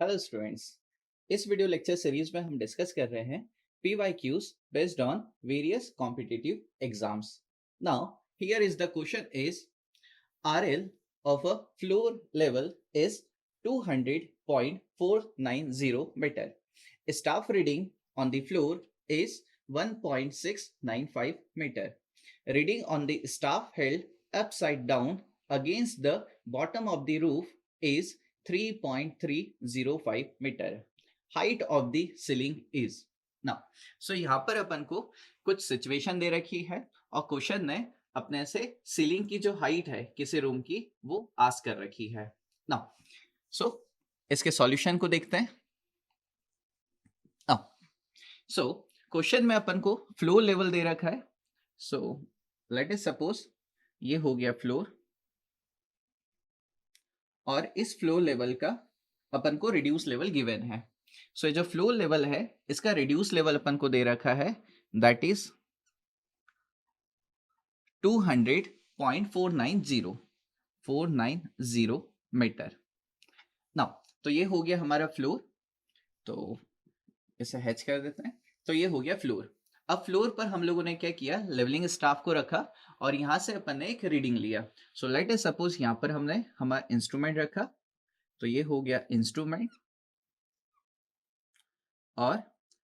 Hello students. इस video lecture series में हम डिस्कस कर रहे हैं PYQs based on various competitive exams. Now here is the question is RL of a floor level is 200.490 meter. Staff reading on the floor is 1.695 meter. Reading on the staff held upside down against the bottom of the roof is 3.305 meter. Height of the ceiling is now. So यहाँ पर अपन को कुछ situation दे रखी है और question ने अपने से सीलिंग की जो हाइट है किसी रूम की वो आस्क कर रखी है। नाउ इसके सॉल्यूशन को देखते हैं। क्वेश्चन में अपन को फ्लोर लेवल दे रखा है। लेट अस सपोज ये हो गया फ्लोर और इस फ्लोर लेवल का अपन को रिड्यूस लेवल गिवन है। ये जो फ्लोर लेवल है इसका रिड्यूस लेवल अपन को दे रखा है, दैट इज 200.490 मीटर। नाउ तो ये हो गया हमारा फ्लोर, तो इसे हैच कर देते हैं। तो ये हो गया फ्लोर। अब फ्लोर पर हम लोगों ने क्या किया, लेवलिंग स्टाफ को रखा और यहां से अपन ने एक रीडिंग लिया। लेट अस सपोज यहां पर हमने हमारा इंस्ट्रूमेंट रखा, तो ये हो गया इंस्ट्रूमेंट और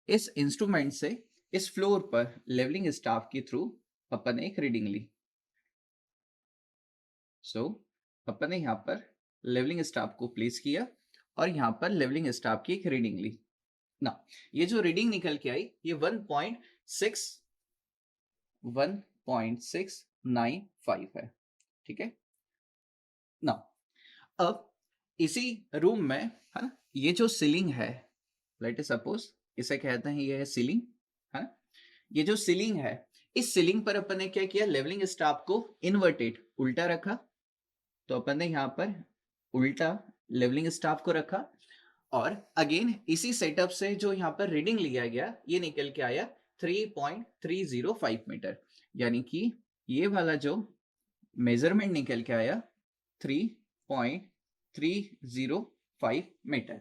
इस इंस्ट्रूमेंट से इस फ्लोर पर लेवलिंग स्टाफ के थ्रू अपन ने एक रीडिंग ली। अपन ने यहाँ पर लेवलिंग स्टाफ को प्लेस किया और यहाँ पर लेवलिंग स्टाफ की एक रीडिंग ली ना। ये जो रीडिंग निकल के आई ये 1.695 है, ठीक है ना। अब इसी रूम में है ना, ये जो सीलिंग है, लेट अस सपोज इसे कहते हैं ये है सीलिंग, है ना। ये जो सीलिंग है, इस सीलिंग पर अपन ने क्या किया, लेवलिंग स्टाफ को इन्वर्टेड उल्टा रखा। तो अपन ने यहाँ पर उल्टा लेवलिंग स्टाफ को रखा और अगेन इसी सेटअप से जो यहाँ पर रीडिंग लिया गया ये निकल के आया 3.305 मीटर, यानी कि ये वाला जो मेजरमेंट निकल के आया 3.305 मीटर।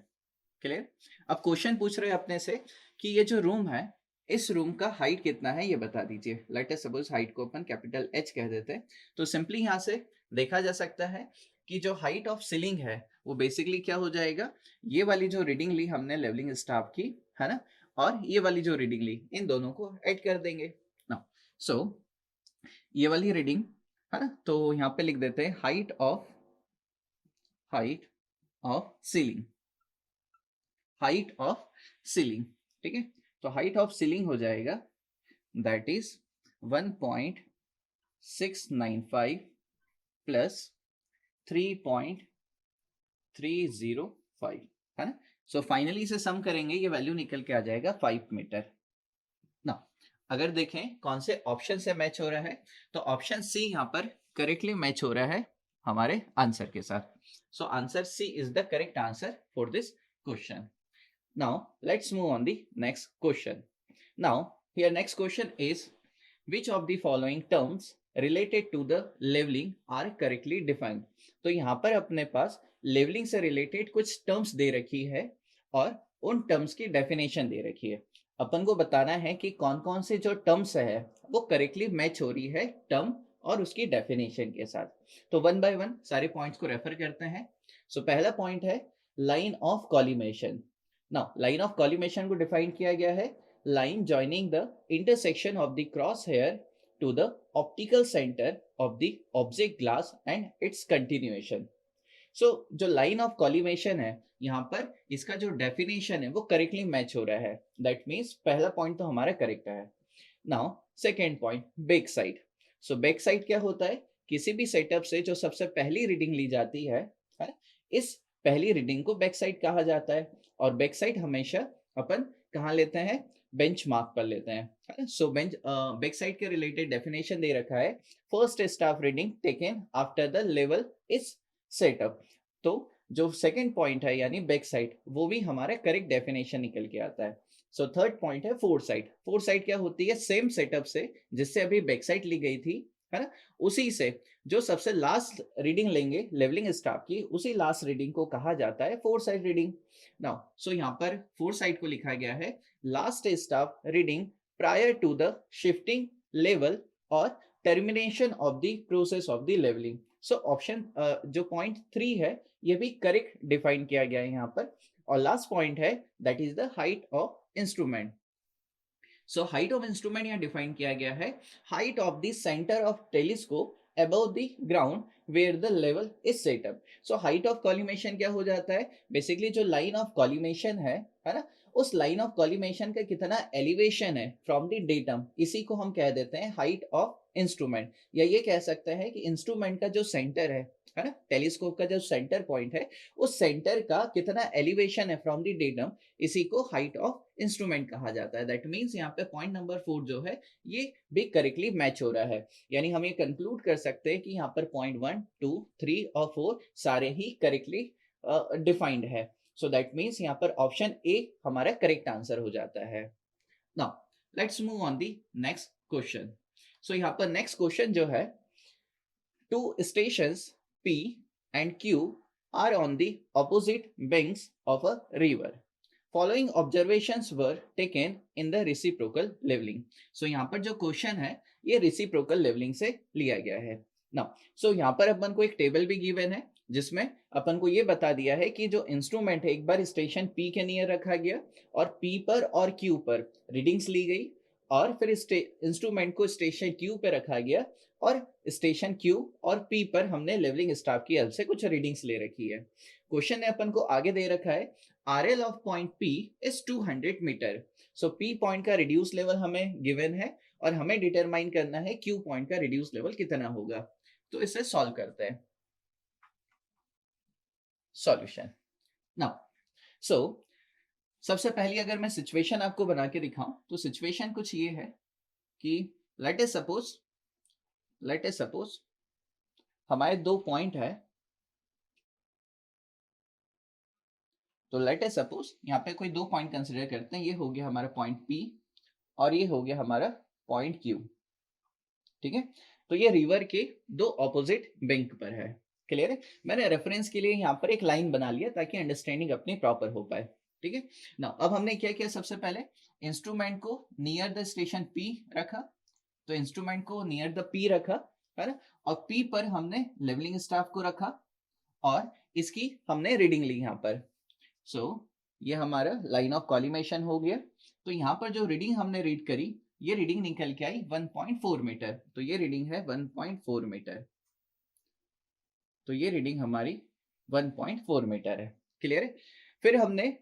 क्लियर। अब क्वेश्चन पूछ रहे हैं अपने से कि ये जो रूम है इस रूम का हाइट कितना है ये बता दीजिए। लेट अस सपोज हाइट को अपन कैपिटल H कह देते हैं। तो सिंपली यहाँ से देखा जा सकता है कि जो हाइट ऑफ सीलिंग है वो बेसिकली क्या हो जाएगा, ये वाली जो रीडिंग ली हमने लेवलिंग स्टाफ की, है ना, और ये वाली जो रीडिंग ली इन दोनों को ऐड कर देंगे ना। ये वाली रीडिंग है ना, तो यहाँ पे लिख देते हैं height of ceiling, height of ceiling, ठीक है। तो हाइट ऑफ सीलिंग हो जाएगा दैट इज 1.695 प्लस 3.305, है ना। फाइनली इसे सम करेंगे ये वैल्यू निकल के आ जाएगा 5 मीटर ना। अगर देखें कौन से ऑप्शन से मैच हो रहा है, तो ऑप्शन सी यहाँ पर करेक्टली मैच हो रहा है हमारे आंसर के साथ। Answer C is the correct answer for this question. Now let's move on the next question. Now here next question is, which of the following terms related to the leveling are correctly defined? तो यहाँ पर अपने पास levelling से related कुछ terms दे रखी है और उन टर्म्स की डेफिनेशन दे रखी है। अपन को बताना है कि कौन कौन से जो टर्म्स है वो करेक्टली मैच हो रही है टर्म और उसकी डेफिनेशन के साथ। तो वन बाय वन सारे पॉइंट्स को रेफर करते हैं। पहला पॉइंट है line of collimation. Now line of collimation को डिफाइन किया गया है, line joining the intersection of the cross hair to the optical centre of the object glass and its continuation. जो लाइन ऑफ कॉलिमेशन है यहाँ पर इसका जो डेफिनेशन है वो करेक्टली मैच हो रहा है, दैट मीन्स पहला पॉइंट तो हमारा करेक्ट है। Now second point back side. Back side क्या होता है, किसी भी सेटअप से जो सबसे पहली रीडिंग ली जाती है, इस पहली रीडिंग को बैक साइड कहा जाता है और बैक साइड हमेशा अपन कहाँ लेते हैं, बेंच मार्क पर लेते हैं। बैक साइड के रिलेटेड डेफिनेशन दे रखा है, first staff reading taken after the level is setup. तो जो सेकंड पॉइंट है यानी बैक साइड वो भी हमारा करेक्ट डेफिनेशन निकल के आता है। थर्ड पॉइंट है फोर साइड। फोर साइड क्या होती है, सेम सेटअप से जिससे अभी बैक साइड ली गई थी है ना, उसी से जो सबसे लास्ट रीडिंग लेंगे लेवलिंग स्टाफ की, उसी लास्ट रीडिंग को कहा जाता है fore side reading. Now so यहाँ पर फोर साइड को लिखा गया है last staff reading prior to the shifting level और termination of the process of the levelling. So option जो पॉइंट 3 है ये भी करेक्ट डिफाइन किया गया है यहाँ पर। और लास्ट पॉइंट है that is the height of instrument. So height of instrument यहाँ डिफाइन किया गया है height of the centre of telescope above the ground where the level is set up। so height of collimation क्या हो जाता है, basically जो line of collimation है ना, उस लाइन ऑफ कॉलिमेशन का कितना एलिवेशन है फ्रॉम द डेटम, इसी को हम कह देते हैं हाइट ऑफ इंस्ट्रूमेंट। या ये कह सकते हैं कि इंस्ट्रूमेंट का जो सेंटर है ना, टेलीस्कोप का जो सेंटर पॉइंट है, उस सेंटर का कितना एलिवेशन है फ्रॉम द डेटम, इसी को हाइट ऑफ इंस्ट्रूमेंट कहा जाता है। दैट मीन्स यहाँ पे पॉइंट नंबर 4 जो है ये भी करेक्टली मैच हो रहा है। यानी हम ये कंक्लूड कर सकते हैं कि यहाँ पर पॉइंट 1, 2, 3 और 4 सारे ही करेक्टली डिफाइंड है। सो दैट मीन्स यहाँ पर ऑप्शन ए हमारा करेक्ट आंसर हो जाता है। Now let's move on the next question. So यहाँ पर नेक्स्ट क्वेश्चन जो है, two stations P and Q are on the opposite banks of a river. Following observations were taken in the reciprocal leveling. So यहाँ पर जो question है ये reciprocal leveling से लिया गया है। Now, so यहाँ पर अपन को एक टेबल भी गिवन है जिसमें अपन को ये बता दिया है कि जो इंस्ट्रूमेंट है एक बार स्टेशन P के नियर रखा गया और P पर और Q पर रीडिंग्स ली गई, और फिर इंस्ट्रूमेंट को स्टेशन Q पे रखा गया और स्टेशन Q और P पर हमने लेवलिंग स्टाफ की हेल्प से कुछ रीडिंग्स ले रखी है। क्वेश्चन ने अपन को आगे दे रखा है RL of point P is 200 metre. So P point का रिड्यूस लेवल हमें गिवन है और हमें डिटरमाइन करना है Q पॉइंट का रिड्यूस लेवल कितना होगा। तो इसे सॉल्व करते हैं। सॉल्यूशन नाउ सो सबसे पहले अगर मैं सिचुएशन आपको बना के दिखाऊं तो सिचुएशन कुछ ये है कि लेट अस सपोज हमारे दो पॉइंट है। तो लेट अस सपोज यहाँ पे कोई दो पॉइंट कंसिडर करते हैं, ये हो गया हमारा पॉइंट P और ये हो गया हमारा पॉइंट Q। ठीक है, तो ये रिवर के दो ऑपोजिट बैंक पर है। क्लियर है, मैंने रेफरेंस के लिए यहाँ पर एक लाइन बना लिया ताकि अंडरस्टैंडिंग अपनी प्रॉपर हो पाए। ठीक है ना, अब हमने क्या किया, सबसे पहले इंस्ट्रूमेंट को नियर द स्टेशन P रखा, तो इंस्ट्रूमेंट को नियर द P रखा है ना, और P पर हमने लेवलिंग स्टाफ को रखा और इसकी हमने रीडिंग ली यहाँ पर। सो ये हमारा लाइन ऑफ कॉलिमेशन हो गया। तो यहाँ पर जो रीडिंग हमने रीड करी, ये रीडिंग निकल के आई 1.4 मीटर। तो ये रीडिंग है 1.4 मीटर। तो ये रीडिंग हमारी 1.4 मीटर है। क्लियर है, फिर हमने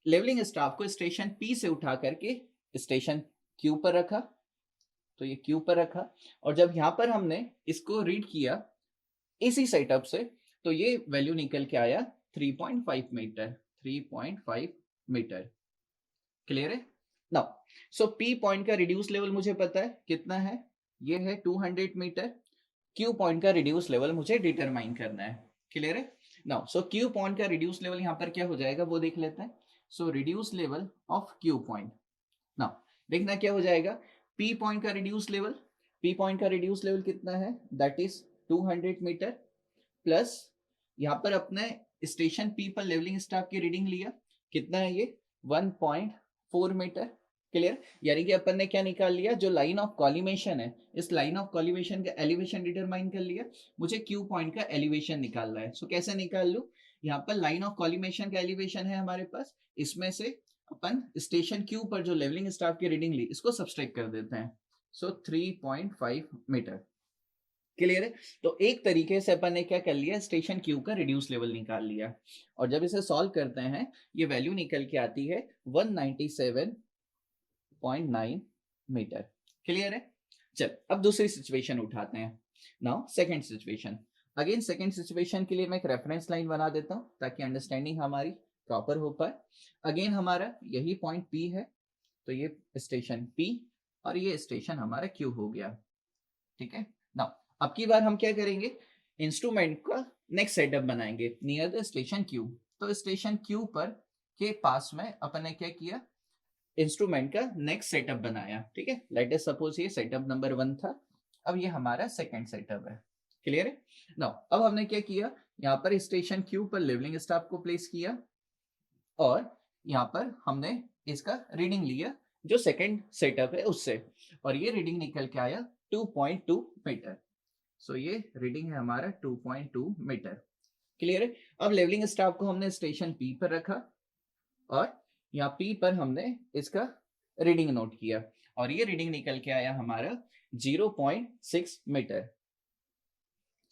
लेवलिंग स्टाफ को स्टेशन P से उठा करके स्टेशन Q पर रखा, तो ये Q पर रखा, और जब यहाँ पर हमने इसको रीड किया इसी सेटअप से, तो ये वैल्यू निकल के आया 3.5 मीटर। 3.5 मीटर। क्लियर है नाउ, सो P पॉइंट का रिड्यूस लेवल मुझे पता है कितना है, ये है 200 मीटर। Q पॉइंट का रिड्यूस लेवल मुझे डिटरमाइन करना है। क्लियर है नाउ, सो Q पॉइंट का रिड्यूस लेवल यहाँ पर क्या हो जाएगा वो देख लेते हैं। So reduce level of Q point, now देखना क्या हो जाएगा, P पॉइंट का रिड्यूस लेवल, P पॉइंट का रिड्यूस लेवल कितना है, दैट इज 200 मीटर प्लस यहाँ पर अपने स्टेशन P पर लेवलिंग स्टाफ की रीडिंग लिया, कितना है ये 1.4 मीटर। क्लियर, यानी कि अपन ने क्या निकाल लिया, जो लाइन ऑफ कॉलिमेशन है, इस लाइन ऑफ कॉलिमेशन का एलिवेशन डिटरमाइन कर लिया, मुझे Q पॉइंट का एलिवेशन निकालना है। सो कैसे निकाल लूं, यहाँ पर लाइन ऑफ कॉलिमेशन का एलिवेशन है हमारे पास, इसमें से अपन स्टेशन Q पर जो लेवलिंग स्टाफ की रीडिंग ली इसको सब्सट्रैक्ट कर देते हैं। सो 3.5 मीटर। क्लियर है, तो एक तरीके से अपन ने क्या कर लिया, स्टेशन Q का रिड्यूस लेवल निकाल लिया, और जब इसे सॉल्व करते हैं ये वैल्यू निकल के आती है 197.9 मीटर। क्लियर है, चल अब दूसरी सिचुएशन उठाते हैं। Now second situation, again second situation के लिए मैं एक रेफरेंस लाइन बना देता हूं ताकि अंडरस्टैंडिंग हमारी प्रॉपर हो पाए। अगेन हमारा यही पॉइंट P है, तो ये स्टेशन P और ये स्टेशन हमारा Q हो गया। ठीक है, नाउ अब की बार हम क्या करेंगे, इंस्ट्रूमेंट का नेक्स्ट सेटअप बनाएंगे नियर द स्टेशन Q। तो स्टेशन Q पर के पास में अपन ने क्या किया, इंस्ट्रूमेंट का नेक्स्ट सेटअप बनाया। ठीक है, लेट अस सपोज ये सेटअप नंबर 1 था अब ये हमारा सेकंड सेटअप है, क्लियर है। नाउ अब हमने क्या किया, यहाँ पर स्टेशन क्यू पर लेवलिंग स्टाफ को प्लेस किया और यहाँ पर हमने इसका रीडिंग लिया जो सेकंड सेटअप है उससे, और ये रीडिंग निकल के आया 2.2 मीटर। सो ये रीडिंग है हमारा 2.2 मीटर, क्लियर है। अब लेवलिंग स्टाफ को हमने स्टेशन पी पर रखा और यहाँ पी पर हमने इसका रीडिंग नोट किया और ये रीडिंग निकल के आया हमारा 0.6 मीटर।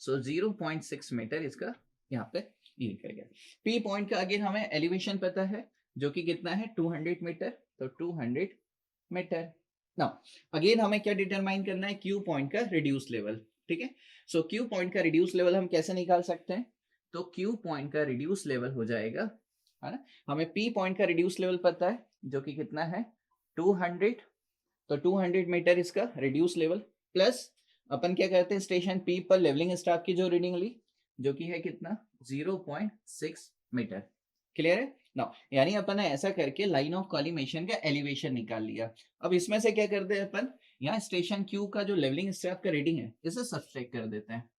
सो 0.6 मीटर इसका यहाँ पे ये निकल गया। पी पॉइंट का अगेन हमें एलिवेशन पता है जो कि कितना है 200 मीटर, तो 200 मीटर। नाउ अगेन हमें क्या डिटरमाइन करना है, क्यू पॉइंट का रिड्यूस लेवल, ठीक है। सो क्यू पॉइंट का रिड्यूस लेवल हम कैसे निकाल सकते हैं, तो क्यू पॉइंट का रिड्यूस लेवल हो जाएगा, है ना। हमें पी पॉइंट का रिड्यूस लेवल पता है जो कि कितना है 200, तो 200 मीटर इसका रिड्यूस लेवल, प्लस अपन क्या करते हैं स्टेशन पी पर लेवलिंग स्टाफ की जो रीडिंग ली जो कि है कितना 0.6 मीटर, क्लियर है। नाउ यानी अपन ने ऐसा करके लाइन ऑफ कॉलिमेशन का एलिवेशन निकाल लिया। अब इसमें से क्या करते हैं अपन, यहाँ स्टेशन क्यू का जो लेवलिंग स्टाफ का रीडिंग है इसे सब्सट्रैक्ट कर देते हैं,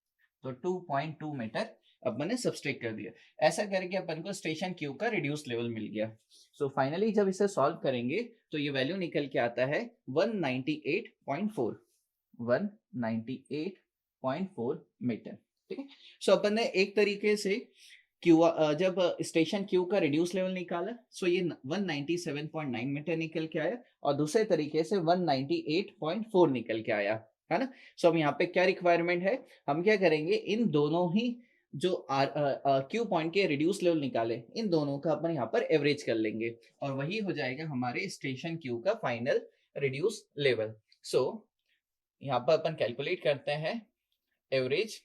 तो 2.2 मीटर अपन ने सब्सट्रैक्ट कर दिया। ऐसा करके अपन को स्टेशन क्यू का रिड्यूस लेवल मिल गया। सो फाइनली जब इसे सॉल्व करेंगे तो ये वैल्यू निकल के आता है 198.4 मीटर, ठीक है। सो अपन ने एक तरीके से क्यू जब स्टेशन क्यू का रिड्यूस लेवल निकाला सो ये 197.9 मीटर निकल के आया और दूसरे तरीके से 198.4 निकल के आया, है ना। सो अब यहाँ पे क्या रिक्वायरमेंट है, हम क्या करेंगे इन दोनों ही जो क्यू पॉइंट के रिड्यूस लेवल निकाले इन दोनों का अपन यहाँ पर एवरेज कर लेंगे और वही हो जाएगा हमारे स्टेशन क्यू का फाइनल रिड्यूस लेवल। सो यहाँ पर अपन कैलकुलेट करते हैं average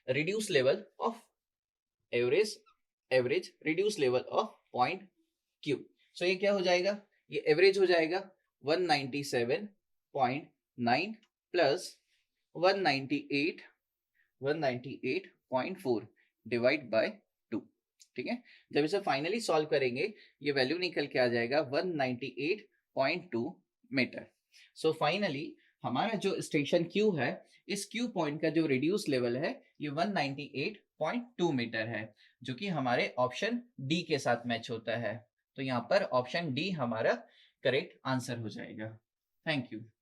reduce level of average reduce level of point Q. So ये क्या हो जाएगा, ये एवरेज हो जाएगा 197.9 प्लस 198.4 डिवाइड बाय 2, ठीक है। जब इसे फाइनली सॉल्व करेंगे ये वैल्यू निकल के आ जाएगा 198.2 मीटर। सो फाइनली हमारा जो स्टेशन क्यू है इस क्यू पॉइंट का जो रिड्यूस लेवल है ये 198.2 मीटर है जो कि हमारे ऑप्शन डी के साथ मैच होता है। तो यहाँ पर ऑप्शन डी हमारा करेक्ट आंसर हो जाएगा। Thank you.